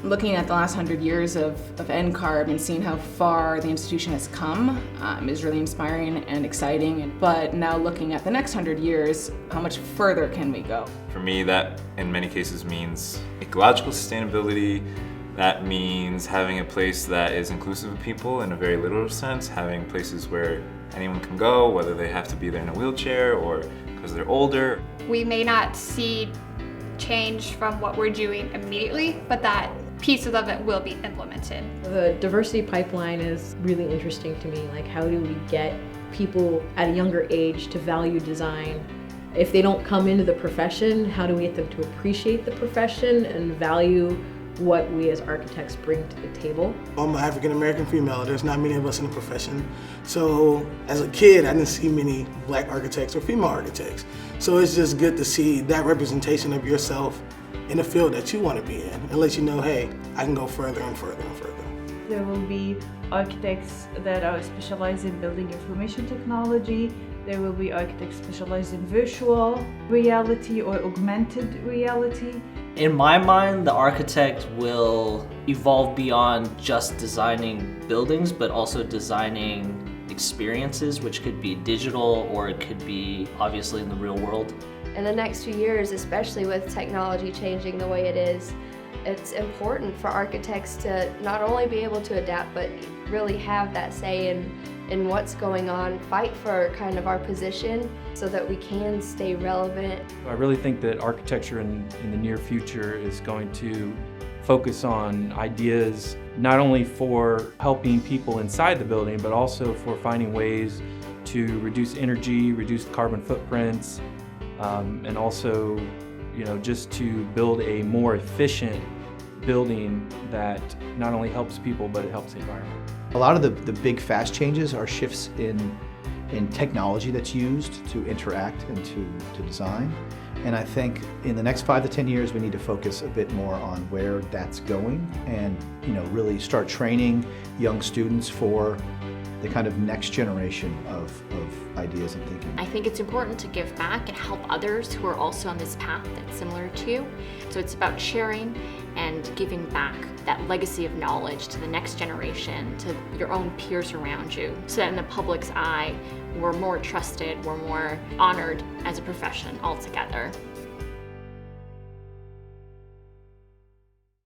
Looking at the last 100 years of NCARB and seeing how far the institution has come is really inspiring and exciting. But now looking at the next 100 years, how much further can we go? For me, that in many cases means ecological sustainability. That means having a place that is inclusive of people in a very literal sense, having places where anyone can go, whether they have to be there in a wheelchair or because they're older. We may not see change from what we're doing immediately, but that pieces of it will be implemented. The diversity pipeline is really interesting to me. Like, how do we get people at a younger age to value design? If they don't come into the profession, how do we get them to appreciate the profession and value what we as architects bring to the table? I'm an African-American female. There's not many of us in the profession. So as a kid, I didn't see many black architects or female architects. So it's just good to see that representation of yourself in the field that you want to be in and let you know, hey, I can go further and further and further. There will be architects that are specialized in building information technology. There will be architects specialized in virtual reality or augmented reality. In my mind, the architect will evolve beyond just designing buildings, but also designing experiences, which could be digital or it could be obviously in the real world. In the next few years, especially with technology changing the way it is, it's important for architects to not only be able to adapt, but really have that say in what's going on, fight for kind of our position so that we can stay relevant. I really think that architecture in the near future is going to focus on ideas not only for helping people inside the building, but also for finding ways to reduce energy, reduce carbon footprints, and also, just to build a more efficient building that not only helps people, but it helps the environment. A lot of the big fast changes are shifts in technology that's used to interact and to design. And I think in the next 5 to 10 years, we need to focus a bit more on where that's going and really start training young students for the kind of next generation of ideas and thinking. I think it's important to give back and help others who are also on this path that's similar to you. So it's about sharing and giving back that legacy of knowledge to the next generation, to your own peers around you, so that in the public's eye, we're more trusted, we're more honored as a profession altogether.